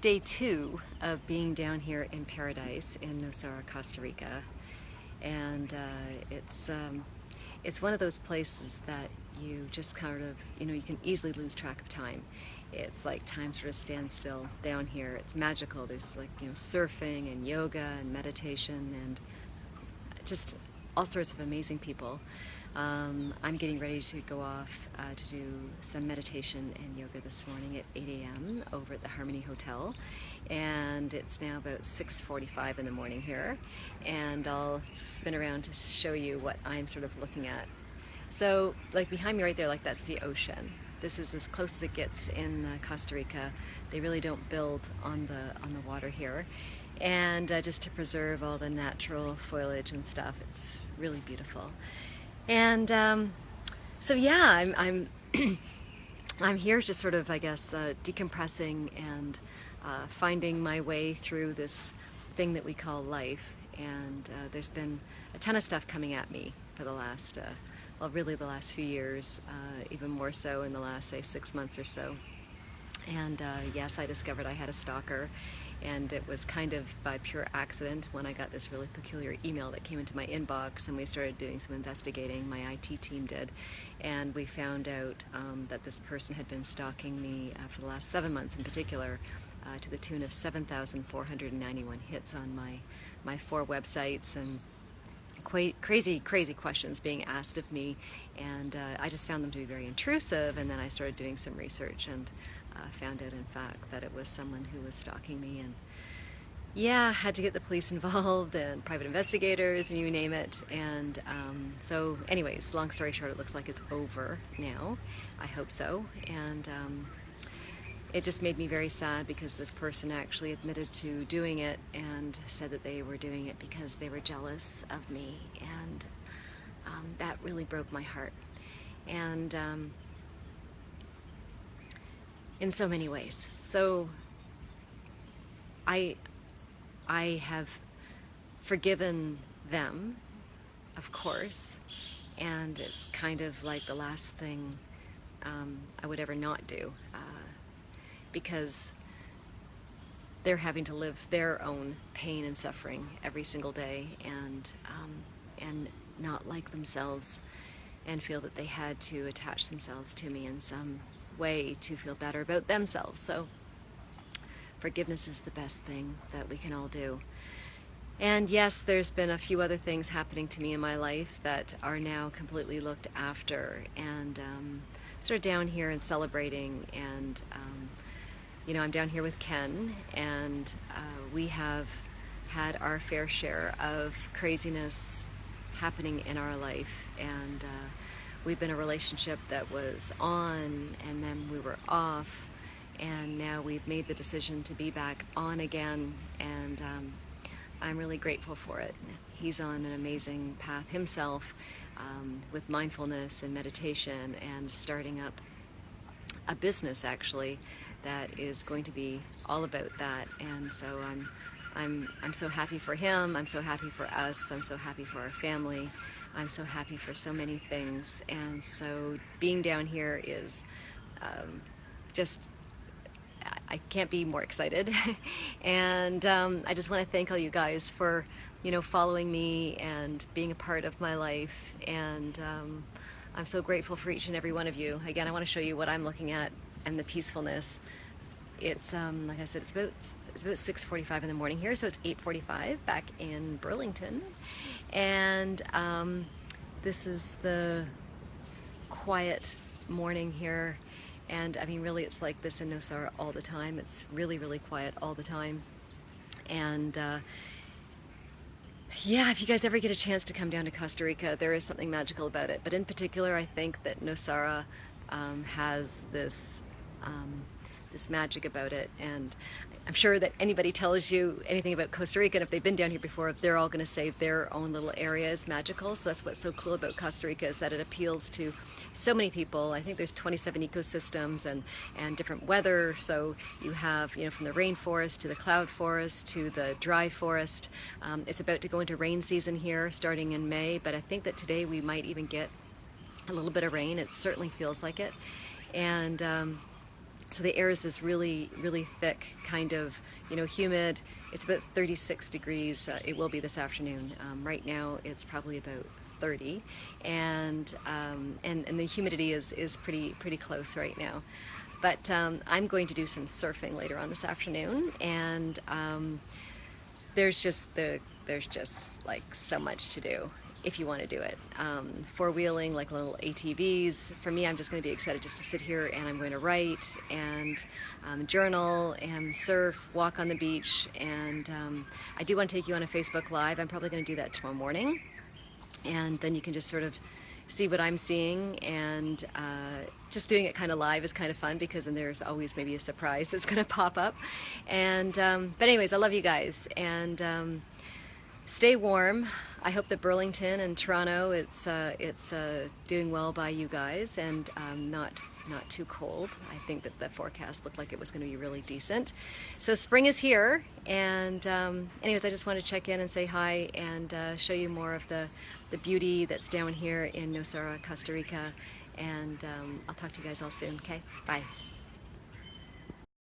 day 2 of being down here in paradise in Nosara, Costa Rica, and it's one of those places that you just kind of, you can easily lose track of time. It's like time sort of stands still down here. It's magical. There's like, surfing and yoga and meditation and just all sorts of amazing people. I'm getting ready to go off to do some meditation and yoga this morning at 8 a.m. over at the Harmony Hotel, and it's now about 6:45 in the morning here, and I'll spin around to show you what I'm sort of looking at. So like behind me right there, like that's the ocean. This is as close as it gets in Costa Rica. They really don't build on the water here, and just to preserve all the natural foliage and stuff, it's really beautiful. And so yeah, I'm I'm here just sort of, I guess, decompressing and finding my way through this thing that we call life. And there's been a ton of stuff coming at me for the last, well, really the last few years, even more so in the last, say, 6 months or so. And yes, I discovered I had a stalker, and it was kind of by pure accident when I got this really peculiar email that came into my inbox, and we started doing some investigating. My IT team did, and we found out that this person had been stalking me for the last 7 months in particular, to the tune of 7,491 hits on my 4 websites, and crazy questions being asked of me, and I just found them to be very intrusive. And then I started doing some research and found out in fact that it was someone who was stalking me, and yeah, had to get the police involved and private investigators and you name it. And so anyways, long story short, it looks like it's over now. I hope so. And it just made me very sad because this person actually admitted to doing it and said that they were doing it because they were jealous of me, and that really broke my heart. And in so many ways. So I have forgiven them, of course, and it's kind of like the last thing I would ever not do, because they're having to live their own pain and suffering every single day, and not like themselves, and feel that they had to attach themselves to me in some way to feel better about themselves. So forgiveness is the best thing that we can all do. And yes, there's been a few other things happening to me in my life that are now completely looked after, and sort of down here and celebrating. And I'm down here with Ken, and we have had our fair share of craziness happening in our life, and we've been a relationship that was on, and then we were off, and now we've made the decision to be back on again, and I'm really grateful for it. He's on an amazing path himself, with mindfulness and meditation, and starting up a business actually that is going to be all about that. And so I'm so happy for him. I'm so happy for us. I'm so happy for our family. I'm so happy for so many things. And so being down here is just, I can't be more excited. And I just want to thank all you guys for, following me and being a part of my life. And I'm so grateful for each and every one of you. Again, I want to show you what I'm looking at and the peacefulness. It's like I said, it's about 6:45 in the morning here, so it's 8:45 back in Burlington, and this is the quiet morning here. And I mean, really, it's like this in Nosara all the time. It's really, really quiet all the time. And yeah, if you guys ever get a chance to come down to Costa Rica, there is something magical about it. But in particular, I think that Nosara has this magic about it. And I'm sure that anybody tells you anything about Costa Rica, and if they've been down here before, they're all going to say their own little area is magical. So that's what's so cool about Costa Rica, is that it appeals to so many people. I think there's 27 ecosystems and different weather. So you have, from the rainforest to the cloud forest to the dry forest. It's about to go into rain season here starting in May, but I think that today we might even get a little bit of rain. It certainly feels like it. And So the air is this really, really thick, kind of, humid. It's about 36 degrees. It will be this afternoon. Right now, it's probably about 30, and the humidity is pretty close right now. But I'm going to do some surfing later on this afternoon, and there's just like so much to do if you want to do it. Four-wheeling, like little ATVs. For me, I'm just going to be excited just to sit here, and I'm going to write and journal and surf, walk on the beach, and I do want to take you on a Facebook Live. I'm probably going to do that tomorrow morning, and then you can just sort of see what I'm seeing, and just doing it kind of live is kind of fun, because then there's always maybe a surprise that's going to pop up. And but anyways, I love you guys, and stay warm. I hope that Burlington and Toronto, it's doing well by you guys, and not too cold. I think that the forecast looked like it was going to be really decent. So spring is here, and anyways, I just want to check in and say hi, and show you more of the beauty that's down here in Nosara, Costa Rica, and I'll talk to you guys all soon. Okay, bye.